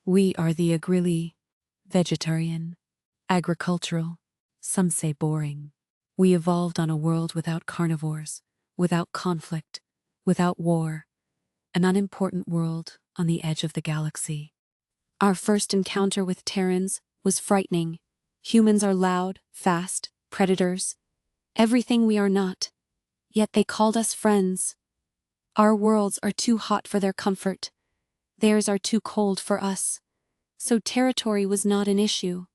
We are the Agrilli, vegetarian, agricultural, some say boring. We evolved on a world without carnivores, without conflict, without war, an unimportant world on the edge of the galaxy. Our first encounter with Terrans was frightening. Humans are loud, fast, predators, everything we are not. Yet they called us friends. Our worlds are too hot for their comfort. Theirs are too cold for us. So territory was not an issue.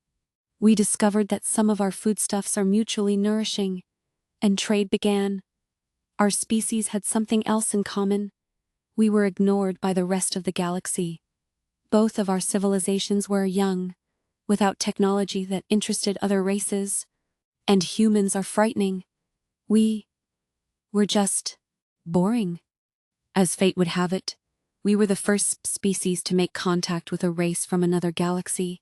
We discovered that some of our foodstuffs are mutually nourishing, and trade began. Our species had something else in common. We were ignored by the rest of the galaxy. Both of our civilizations were young, without technology that interested other races. And humans are frightening. We were just boring. As fate would have it, we were the first species to make contact with a race from another galaxy.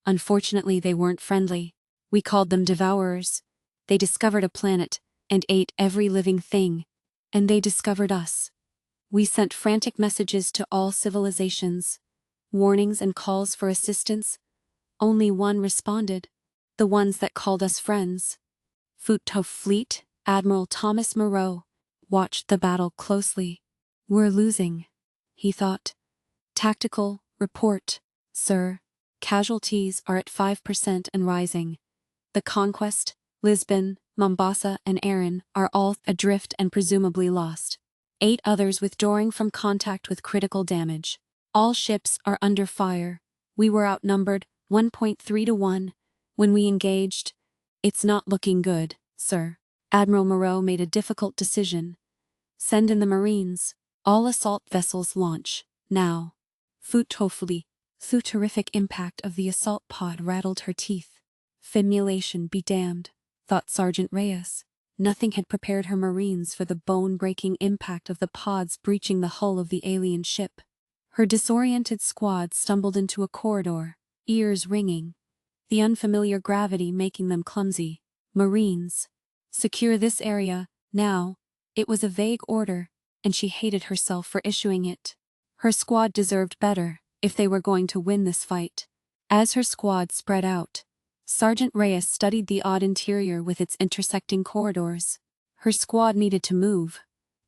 Unfortunately, they weren't friendly. We called them Devourers. They discovered a planet and ate every living thing. And they discovered us. We sent frantic messages to all civilizations, warnings and calls for assistance. Only one responded, the ones that called us friends. Futo Fleet Admiral Thomas Moreau watched the battle closely. We're losing, he thought. Tactical report, sir. Casualties are at 5% and rising. The Conquest, Lisbon, Mombasa and Aran are all adrift and presumably lost. 8 others withdrawing from contact with critical damage. All ships are under fire. We were outnumbered 1.3 to 1. When we engaged, it's not looking good, sir. Admiral Moreau made a difficult decision. Send in the Marines. All assault vessels launch, now. Futofuli. The terrific impact of the assault pod rattled her teeth. Simulation be damned, thought Sergeant Reyes. Nothing had prepared her Marines for the bone-breaking impact of the pods breaching the hull of the alien ship. Her disoriented squad stumbled into a corridor, ears ringing, the unfamiliar gravity making them clumsy. Marines, secure this area, now. It was a vague order, and she hated herself for issuing it. Her squad deserved better, if they were going to win this fight. As her squad spread out, Sergeant Reyes studied the odd interior with its intersecting corridors. Her squad needed to move,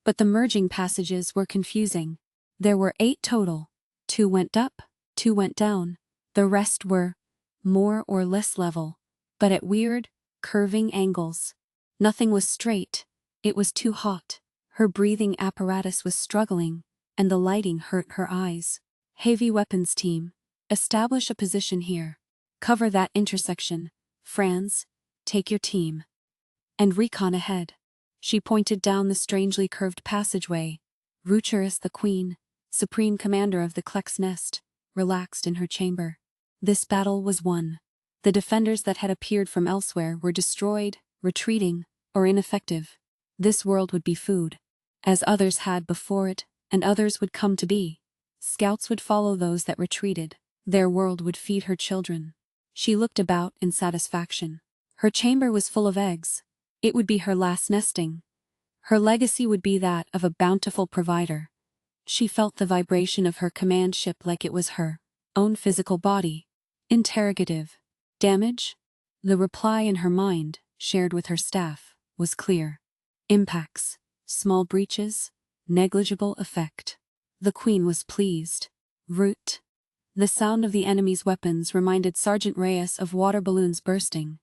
but the merging passages were confusing. There were 8 total. 2 went up, 2 went down. The rest were more or less level, but at weird, curving angles. Nothing was straight. It was too hot. Her breathing apparatus was struggling, and the lighting hurt her eyes. Heavy weapons team, establish a position here. Cover that intersection. Franz, take your team. And recon ahead. She pointed down the strangely curved passageway. Rucherus the Queen, Supreme Commander of the Kleck's Nest, relaxed in her chamber. This battle was won. The defenders that had appeared from elsewhere were destroyed, retreating, or ineffective. This world would be food, as others had before it, and others would come to be. Scouts would follow those that retreated. Their world would feed her children. She looked about in satisfaction. Her chamber was full of eggs. It would be her last nesting. Her legacy would be that of a bountiful provider. She felt the vibration of her command ship like it was her own physical body. Interrogative. Damage? The reply in her mind, shared with her staff, was clear. Impacts. Small breaches. Negligible effect. The Queen was pleased. Root. The sound of the enemy's weapons reminded Sergeant Reyes of water balloons bursting.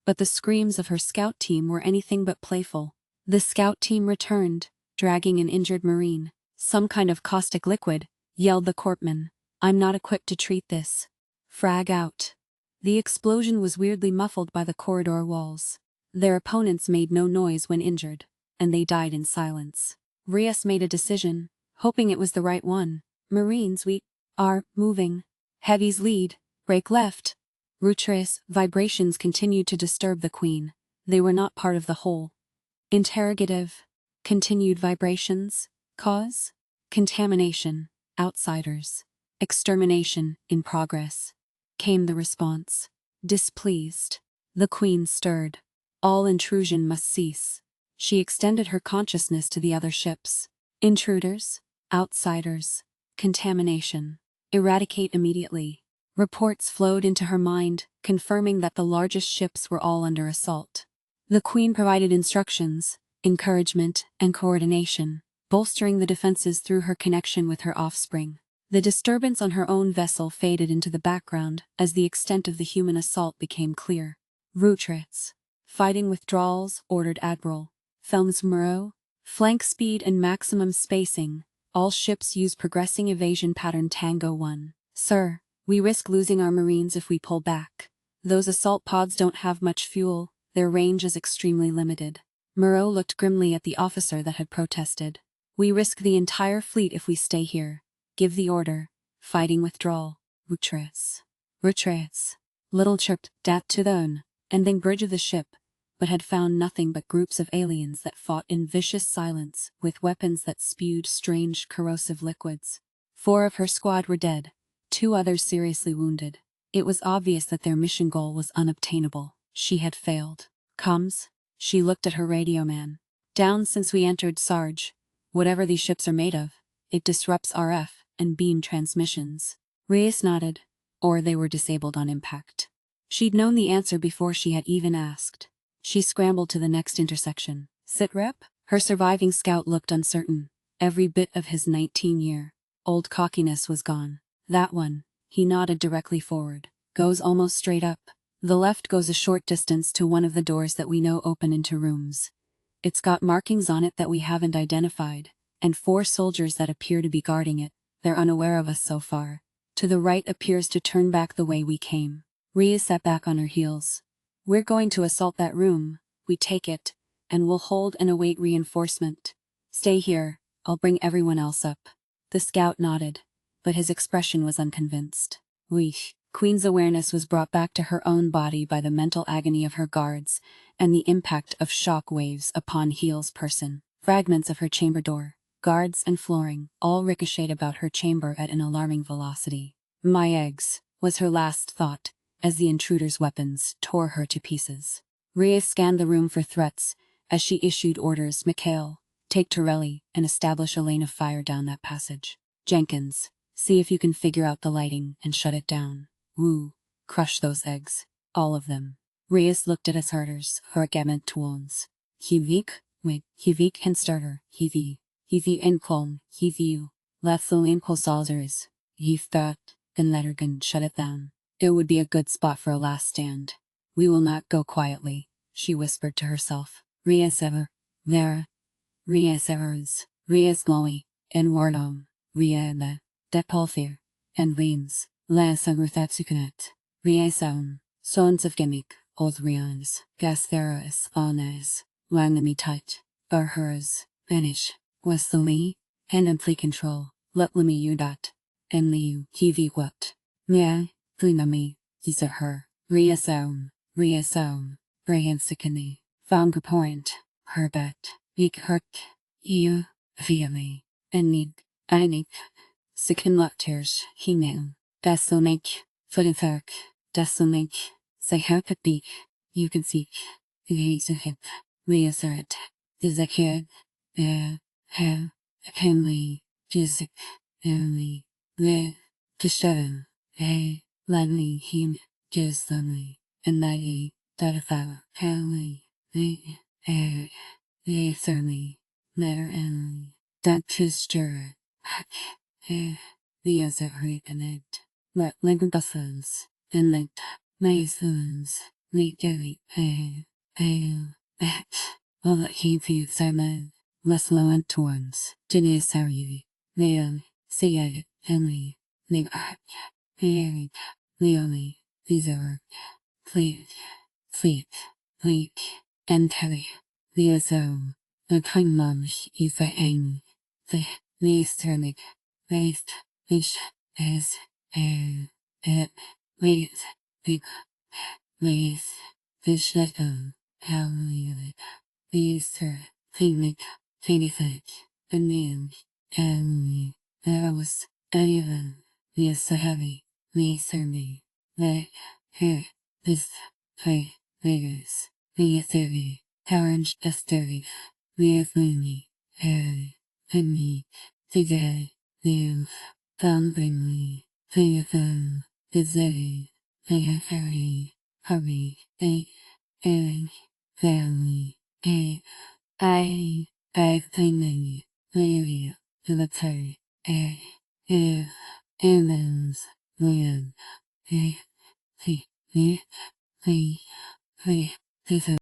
But the screams of her scout team were anything but playful. The scout team returned, dragging an injured Marine. Some kind of caustic liquid, yelled the corpsman. I'm not equipped to treat this. Frag out. The explosion was weirdly muffled by the corridor walls. Their opponents made no noise when injured, and they died in silence. Reyes made a decision, hoping it was the right one. Marines, we are moving. Heavies lead, break left. Rucherus vibrations continued to disturb the Queen. They were not part of the whole. Interrogative. Continued vibrations. Cause? Contamination. Outsiders. Extermination in progress. Came the response. Displeased. The Queen stirred. All intrusion must cease. She extended her consciousness to the other ships. Intruders. Outsiders. Contamination. Eradicate immediately. Reports flowed into her mind, confirming that the largest ships were all under assault. The Queen provided instructions, encouragement, and coordination, bolstering the defenses through her connection with her offspring. The disturbance on her own vessel faded into the background as the extent of the human assault became clear. Retreats. Fighting withdrawals, ordered Admiral Thelms Murrow. Flank speed and maximum spacing. All ships use progressing evasion pattern Tango 1. Sir, we risk losing our Marines if we pull back. Those assault pods don't have much fuel, their range is extremely limited. Murrow looked grimly at the officer that had protested. We risk the entire fleet if we stay here. Give the order. Fighting withdrawal. Retreats. Retreats. Little chirped, dat to the ending bridge of the ship, but had found nothing but groups of aliens that fought in vicious silence with weapons that spewed strange corrosive liquids. 4 of her squad were dead, 2 others seriously wounded. It was obvious that their mission goal was unobtainable. She had failed. Comms? She looked at her radio man. Down since we entered Sarge. Whatever these ships are made of, it disrupts RF and beam transmissions. Reyes nodded, or they were disabled on impact. She'd known the answer before she had even asked. She scrambled to the next intersection. Sit rep? Her surviving scout looked uncertain. Every bit of his 19-year-old cockiness was gone. That one, he nodded directly forward, goes almost straight up. The left goes a short distance to one of the doors that we know open into rooms. It's got markings on it that we haven't identified, and 4 soldiers that appear to be guarding it. They're unaware of us so far. To the right appears to turn back the way we came. Rhea sat back on her heels. We're going to assault that room. We take it, and we'll hold and await reinforcement. Stay here, I'll bring everyone else up. The scout nodded, but his expression was unconvinced. Queen's awareness was brought back to her own body by the mental agony of her guards, and the impact of shock waves upon Heel's person. Fragments of her chamber door, guards and flooring, all ricocheted about her chamber at an alarming velocity. My eggs, was her last thought, as the intruder's weapons tore her to pieces. Rhea scanned the room for threats, as she issued orders. Mikhail, take Torelli and establish a lane of fire down that passage. Jenkins, see if you can figure out the lighting and shut it down. Woo, crush those eggs. All of them. Reyes looked at his herders, her gamut toons. Hivik and starter, Hivi Enkolm, Hiviu. Lethal Enkolsalzers. Yivdat, and Lettergan shut it down. It would be a good spot for a last stand. We will not go quietly, she whispered to herself. Reyes ever, Vera. Reyes evers, Reyes glowy, and Wardom, Rhea the, Depolfir, and Weems. Las Agruthatsukanet, Riesaun, Sons of Gimmick, Old Rians, Gastheras, Alnes, Langami Tut, Barhers, Banish, Westly, and Ampli Control, Lutlami Udat, and Liu, Kivi Wat, Mia, Glinami, Giza her, Riesaun, Brayansikani, Fongapoint, Herbet, Vikhurt, Iu, Viami, and Nig, Einig, Sikin Luttiers, Hinam. Desonik, Footinthurk, Desonik, Sahapatbeak, you can seek, Hip, Reassert, Dizakir, He, Henley, Jizik, Emily, Le, Kishavan, Ladley, Him, Jizlunley, and Nagi, Datafa, Henley, Le, Certainly, Letter Emily, that Kistur, the other reconnect. Let Legobuffons, and let Masons, legally pale, all that he feels are men, less low and torns, Genesari, Leon, Sia, Henry, Leon, Leone, Thesor, Fleet, and Terry, Leozome, the Kingdoms, Eva Eng, the Leesternic, Raised, Fish, as, wait, big, raise, fish let go, how we these picnic, the name, and there was even, the heavy, me survey, let her, this, play, Vegas, the theory, orange theory, the family, and me, today, live, found me, Fayetteville, Missouri, Fayetteville, Hurry, Aaron, Family, Family, Larry, Military, Ambulance, William,